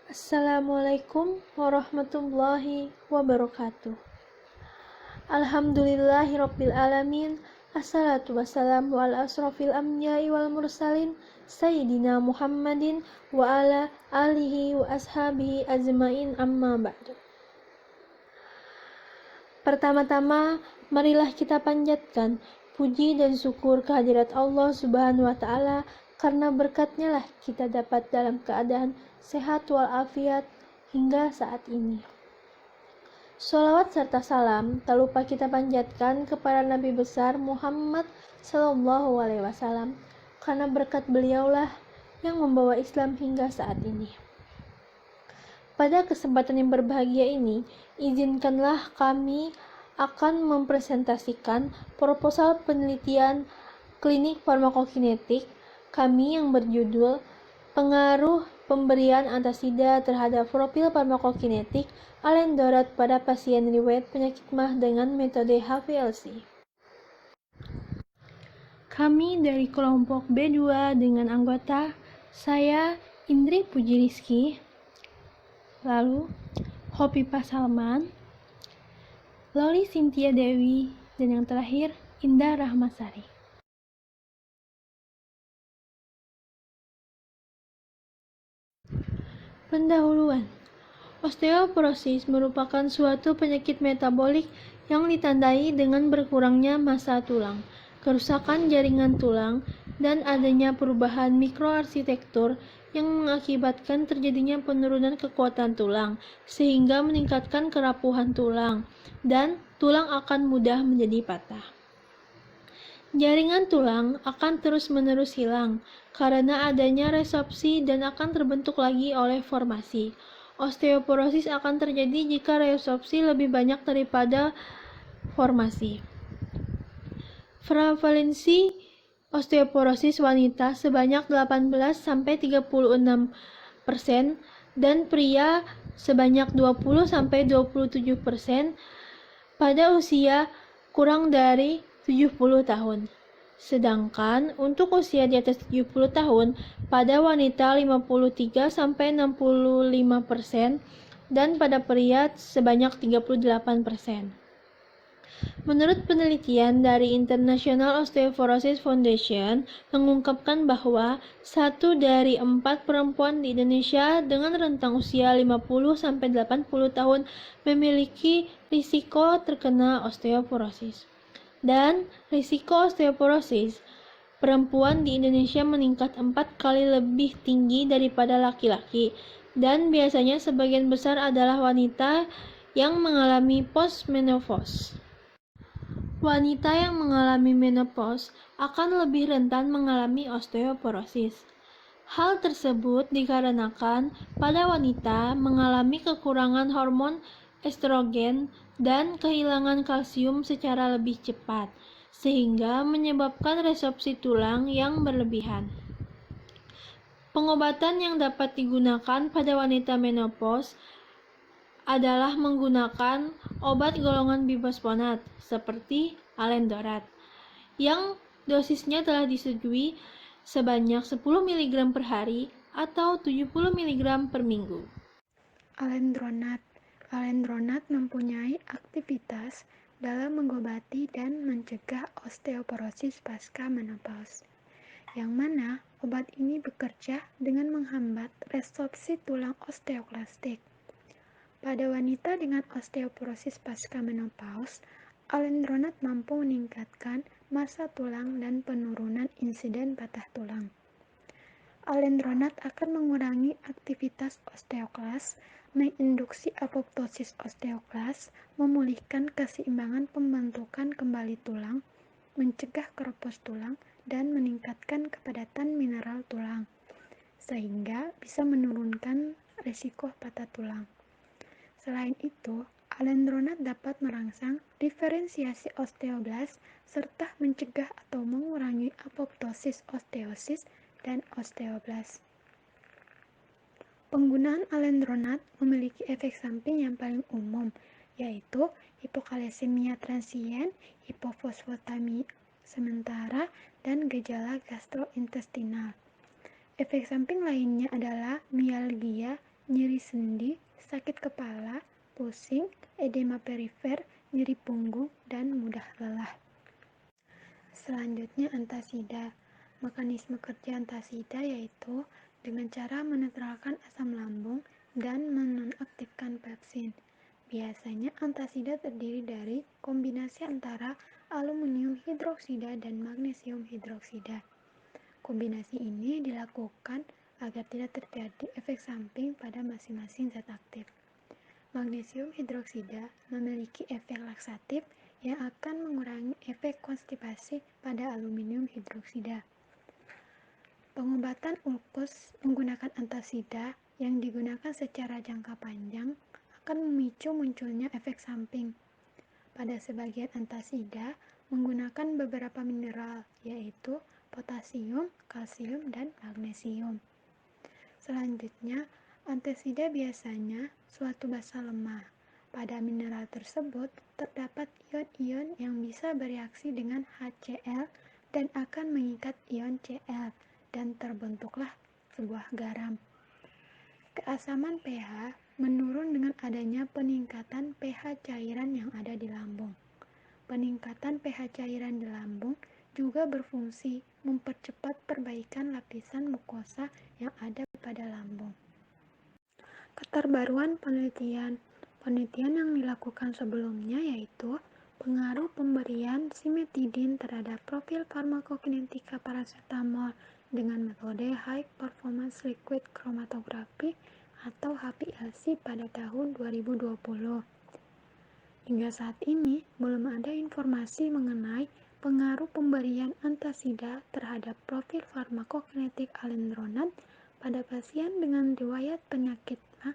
Assalamualaikum warahmatullahi wabarakatuh. Alhamdulillahirabbil alamin. Assalatu wassalamu ala asrofil anbiya'i wal mursalin Sayyidina Muhammadin wa ala alihi wa ashabihi ajmain amma ba'du. Pertama-tama, marilah kita panjatkan puji dan syukur kehadirat Allah Subhanahu wa Ta'ala, karena berkatnya lah kita dapat dalam keadaan sehat walafiat hingga saat ini. Sholawat serta salam tak lupa kita panjatkan kepada Nabi besar Muhammad Sallallahu Alaihi Wasallam, karena berkat beliaulah yang membawa Islam hingga saat ini. Pada kesempatan yang berbahagia ini, izinkanlah kami akan mempresentasikan proposal penelitian klinik farmakokinetik kami yang berjudul Pengaruh Pemberian Antasida terhadap Profil Farmakokinetik Alendorat pada pasien riwayat penyakit MAH dengan metode HPLC. Kami dari kelompok B2 dengan anggota saya Indri Puji Rizky, lalu Hopipa Salman, Loli Cynthia Dewi, dan yang terakhir Indah Rahmasari. Pendahuluan. Osteoporosis merupakan suatu penyakit metabolik yang ditandai dengan berkurangnya massa tulang, kerusakan jaringan tulang, dan adanya perubahan mikroarsitektur yang mengakibatkan terjadinya penurunan kekuatan tulang, sehingga meningkatkan kerapuhan tulang, dan tulang akan mudah menjadi patah. Jaringan tulang akan terus-menerus hilang karena adanya resorpsi dan akan terbentuk lagi oleh formasi. Osteoporosis akan terjadi jika resorpsi lebih banyak daripada formasi. Prevalensi osteoporosis wanita sebanyak 18-36% dan pria sebanyak 20-27% pada usia kurang dari 70 tahun. Sedangkan untuk usia di atas 70 tahun pada wanita 53-65% dan pada pria sebanyak 38%. Menurut penelitian dari International Osteoporosis Foundation mengungkapkan bahwa 1 dari 4 perempuan di Indonesia dengan rentang usia 50-80 tahun memiliki risiko terkena osteoporosis. Dan risiko osteoporosis perempuan di Indonesia meningkat 4 kali lebih tinggi daripada laki-laki, dan biasanya sebagian besar adalah wanita yang mengalami postmenopause. Wanita yang mengalami menopause akan lebih rentan mengalami osteoporosis. Hal tersebut dikarenakan pada wanita mengalami kekurangan hormon estrogen dan kehilangan kalsium secara lebih cepat, sehingga menyebabkan resorpsi tulang yang berlebihan. Pengobatan yang dapat digunakan pada wanita menopause adalah menggunakan obat golongan bifosfonat seperti Alendorat, yang dosisnya telah disetujui sebanyak 10 mg per hari atau 70 mg per minggu. Alendronat mempunyai aktivitas dalam mengobati dan mencegah osteoporosis pasca menopause, yang mana obat ini bekerja dengan menghambat resorpsi tulang osteoklastik. Pada wanita dengan osteoporosis pasca menopause, alendronat mampu meningkatkan massa tulang dan penurunan insiden patah tulang. Alendronat akan mengurangi aktivitas osteoklas, menginduksi apoptosis osteoklas, memulihkan keseimbangan pembentukan kembali tulang, mencegah keropos tulang, dan meningkatkan kepadatan mineral tulang, sehingga bisa menurunkan risiko patah tulang. Selain itu, alendronat dapat merangsang diferensiasi osteoblas serta mencegah atau mengurangi apoptosis osteosis dan osteoblas. Penggunaan alendronat memiliki efek samping yang paling umum, yaitu hipokalesemia transien, hipofosfatemia sementara, dan gejala gastrointestinal. Efek samping lainnya adalah mialgia, nyeri sendi, sakit kepala, pusing, edema perifer, nyeri punggung, dan mudah lelah. Selanjutnya antasida. Mekanisme kerja antasida yaitu dengan cara menetralkan asam lambung dan menonaktifkan pepsin. Biasanya antasida terdiri dari kombinasi antara aluminium hidroksida dan magnesium hidroksida. Kombinasi ini dilakukan agar tidak terjadi efek samping pada masing-masing zat aktif. Magnesium hidroksida memiliki efek laksatif yang akan mengurangi efek konstipasi pada aluminium hidroksida. Pengobatan ulkus menggunakan antasida yang digunakan secara jangka panjang akan memicu munculnya efek samping. Pada sebagian antasida menggunakan beberapa mineral, yaitu potasium, kalsium, dan magnesium. Selanjutnya, antasida biasanya suatu basa lemah. Pada mineral tersebut terdapat ion-ion yang bisa bereaksi dengan HCl dan akan mengikat ion Cl dan terbentuklah sebuah garam. Keasaman pH menurun dengan adanya peningkatan pH cairan yang ada di lambung. Peningkatan pH cairan di lambung juga berfungsi mempercepat perbaikan lapisan mukosa yang ada pada lambung. Keterbaruan penelitian yang dilakukan sebelumnya yaitu pengaruh pemberian simetidin terhadap profil farmakokinetika paracetamol dengan metode High Performance Liquid Chromatography atau HPLC pada tahun 2020. Hingga saat ini, belum ada informasi mengenai pengaruh pemberian antasida terhadap profil farmakokinetik alendronat pada pasien dengan riwayat penyakit MA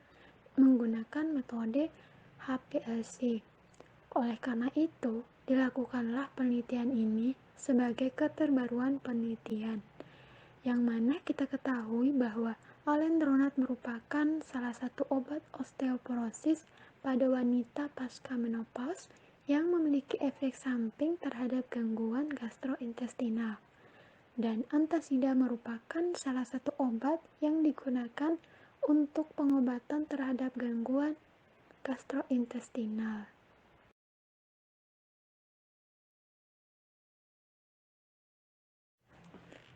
menggunakan metode HPLC. Oleh karena itu, dilakukanlah penelitian ini sebagai keterbaruan penelitian, yang mana kita ketahui bahwa alendronat merupakan salah satu obat osteoporosis pada wanita pasca menopause yang memiliki efek samping terhadap gangguan gastrointestinal. Dan antasida merupakan salah satu obat yang digunakan untuk pengobatan terhadap gangguan gastrointestinal.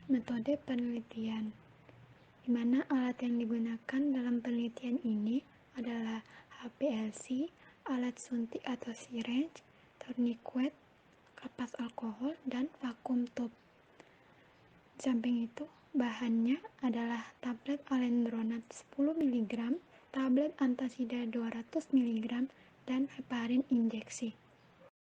Metode penelitian, di mana alat yang digunakan dalam penelitian ini adalah HPLC, alat suntik atau syringe, tourniquet, kapas alkohol, dan vakum tube. Di samping itu, bahannya adalah tablet alendronat 10 mg, tablet antasida 200 mg, dan heparin injeksi.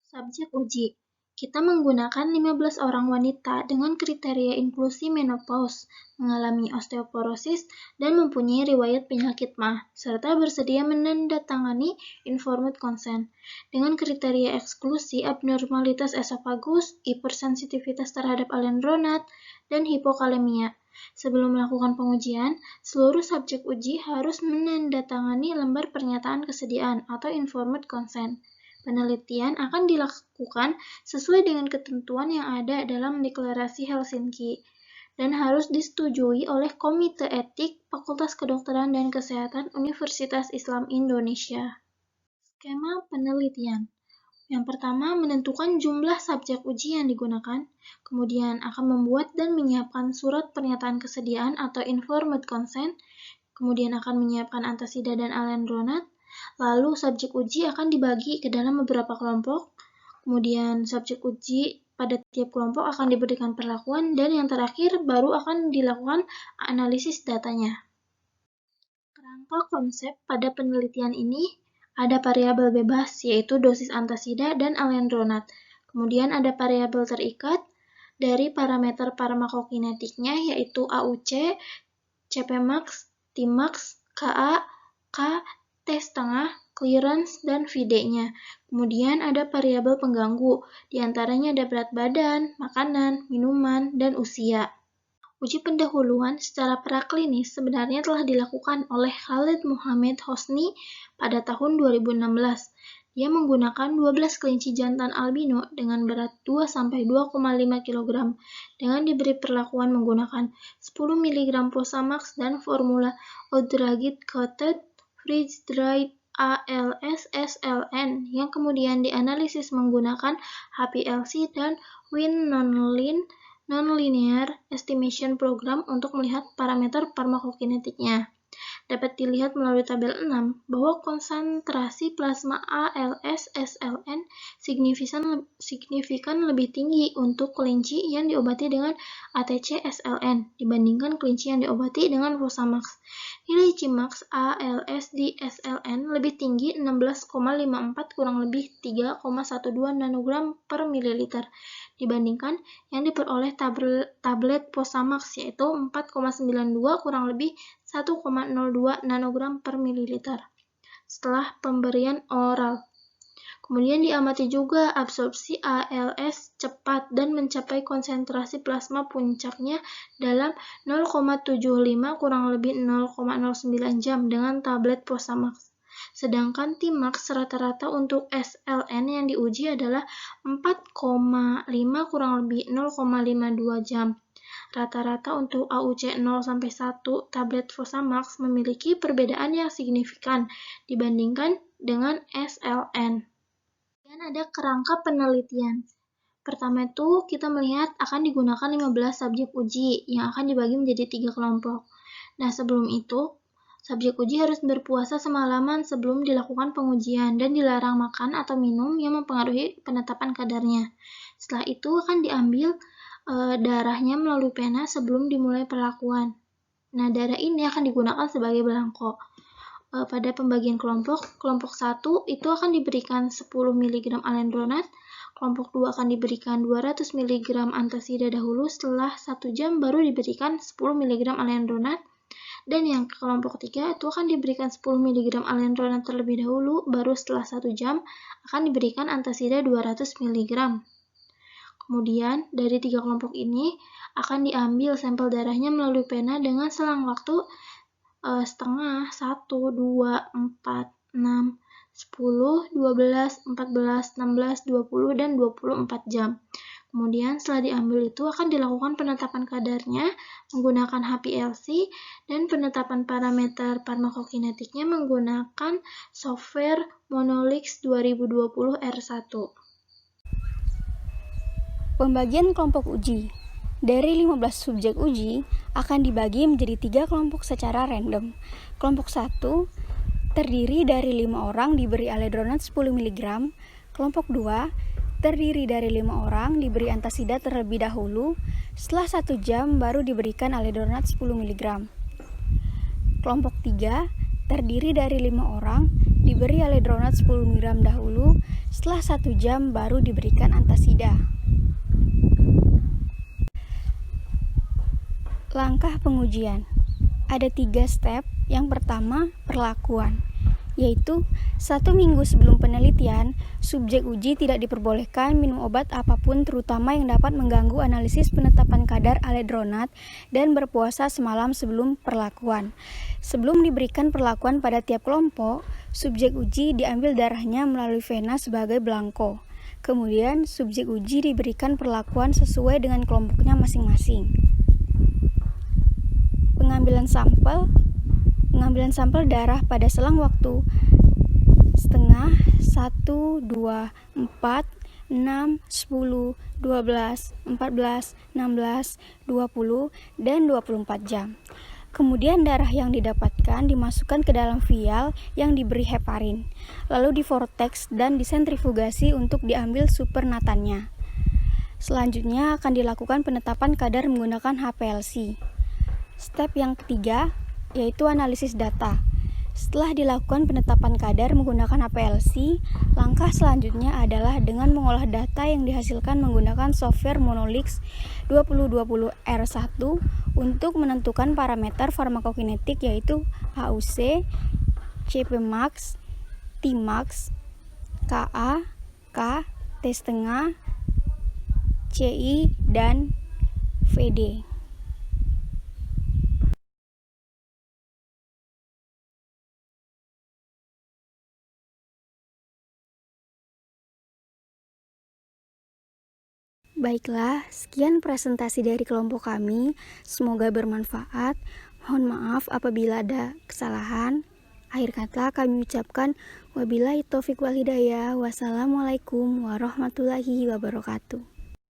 Subjek uji. Kita menggunakan 15 orang wanita dengan kriteria inklusi menopause, mengalami osteoporosis, dan mempunyai riwayat penyakit MA, serta bersedia menandatangani informed consent. Dengan kriteria eksklusi abnormalitas esofagus, hipersensitivitas terhadap alendronat, dan hipokalemia. Sebelum melakukan pengujian, seluruh subjek uji harus menandatangani lembar pernyataan kesediaan atau informed consent. Penelitian akan dilakukan sesuai dengan ketentuan yang ada dalam Deklarasi Helsinki dan harus disetujui oleh Komite Etik Fakultas Kedokteran dan Kesehatan Universitas Islam Indonesia. Skema penelitian. Yang pertama, menentukan jumlah subjek uji yang digunakan, kemudian akan membuat dan menyiapkan surat pernyataan kesediaan atau informed consent, kemudian akan menyiapkan antasida dan alendronat. Lalu subjek uji akan dibagi ke dalam beberapa kelompok, kemudian subjek uji pada tiap kelompok akan diberikan perlakuan, dan yang terakhir baru akan dilakukan analisis datanya. Kerangka konsep pada penelitian ini ada variabel bebas, yaitu dosis antasida dan alendronat. Kemudian ada variabel terikat dari parameter farmakokinetiknya, yaitu AUC, Cpmax, Tmax, Ka, K, T setengah, clearance, dan VD-nya. Kemudian ada variabel pengganggu, diantaranya ada berat badan, makanan, minuman, dan usia. Uji pendahuluan secara praklinis sebenarnya telah dilakukan oleh Khalid Muhammad Hosni pada tahun 2016 Dia menggunakan 12 kelinci jantan albino dengan berat 2-2,5 kg dengan diberi perlakuan menggunakan 10 mg Posamax dan formula Odragit Coated Freeze-Dried ALS-SLN yang kemudian dianalisis menggunakan HPLC dan Win Nonlinear Estimation Program untuk melihat parameter farmakokinetiknya. Dapat dilihat melalui tabel 6 bahwa konsentrasi plasma ALS-SLN signifikan lebih tinggi untuk kelinci yang diobati dengan ATC-SLN dibandingkan kelinci yang diobati dengan Fosamax. Nilai Cmax ALS di SLN lebih tinggi 16,54 kurang lebih 3,12 nanogram per mililiter dibandingkan yang diperoleh tablet Posamax yaitu 4,92 kurang lebih 1,02 nanogram per mililiter setelah pemberian oral. Kemudian diamati juga absorpsi ALS cepat dan mencapai konsentrasi plasma puncaknya dalam 0,75 kurang lebih 0,09 jam dengan tablet Posamax. Sedangkan Tmax rata-rata untuk SLN yang diuji adalah 4,5 kurang lebih 0,52 jam. Rata-rata untuk AUC 0-1 tablet Fosamax memiliki perbedaan yang signifikan dibandingkan dengan SLN. Dan ada kerangka penelitian. Pertama itu kita melihat akan digunakan 15 subjek uji yang akan dibagi menjadi 3 kelompok. Nah, sebelum itu, subjek uji harus berpuasa semalaman sebelum dilakukan pengujian dan dilarang makan atau minum yang mempengaruhi penetapan kadarnya. Setelah itu akan diambil darahnya melalui pena sebelum dimulai perlakuan. Nah, darah ini akan digunakan sebagai belangko. Pada pembagian kelompok 1 itu akan diberikan 10 mg alendronat, kelompok 2 akan diberikan 200 mg antasida dahulu, setelah 1 jam baru diberikan 10 mg alendronat, dan yang kelompok 3 itu akan diberikan 10 mg alendronat terlebih dahulu, baru setelah 1 jam akan diberikan antasida 200 mg. Kemudian, dari 3 kelompok ini akan diambil sampel darahnya melalui pena dengan selang waktu setengah, 1, 2, 4, 6, 10, 12, 14, 16, 20, dan 24 jam. Kemudian setelah diambil itu akan dilakukan penetapan kadarnya menggunakan HPLC dan penetapan parameter farmakokinetiknya menggunakan software Monolix 2020 R1. Pembagian kelompok uji. Dari 15 subjek uji akan dibagi menjadi 3 kelompok secara random. Kelompok 1 terdiri dari 5 orang diberi alendronat 10 mg. Kelompok 2 terdiri dari 5 orang diberi antasida terlebih dahulu. Setelah 1 jam baru diberikan alendronat 10 mg. Kelompok 3 terdiri dari 5 orang diberi alendronat 10 mg dahulu. Setelah 1 jam baru diberikan antasida. Langkah pengujian. Ada 3 step. Yang pertama, perlakuan, yaitu 1 minggu sebelum penelitian, subjek uji tidak diperbolehkan minum obat apapun terutama yang dapat mengganggu analisis penetapan kadar alendronat dan berpuasa semalam sebelum perlakuan. Sebelum diberikan perlakuan pada tiap kelompok, subjek uji diambil darahnya melalui vena sebagai belangko. Kemudian, subjek uji diberikan perlakuan sesuai dengan kelompoknya masing-masing. Pengambilan sampel darah pada selang waktu setengah, 1, 2, 4, 6, 10, 12, 14, 16, 20, dan 24 jam. Kemudian darah yang didapatkan dimasukkan ke dalam vial yang diberi heparin, lalu divortex dan disentrifugasi untuk diambil supernatannya. Selanjutnya akan dilakukan penetapan kadar menggunakan HPLC. Step yang ketiga yaitu analisis data. Setelah dilakukan penetapan kadar menggunakan HPLC, langkah selanjutnya adalah dengan mengolah data yang dihasilkan menggunakan software Monolix 2020 R1 untuk menentukan parameter farmakokinetik yaitu AUC, Cpmax, Tmax, Ka, K, T setengah, Ci, dan Vd. Baiklah, sekian presentasi dari kelompok kami. Semoga bermanfaat. Mohon maaf apabila ada kesalahan. Akhir kata kami ucapkan wabillahi taufiq wal hidayah. Wassalamualaikum warahmatullahi wabarakatuh.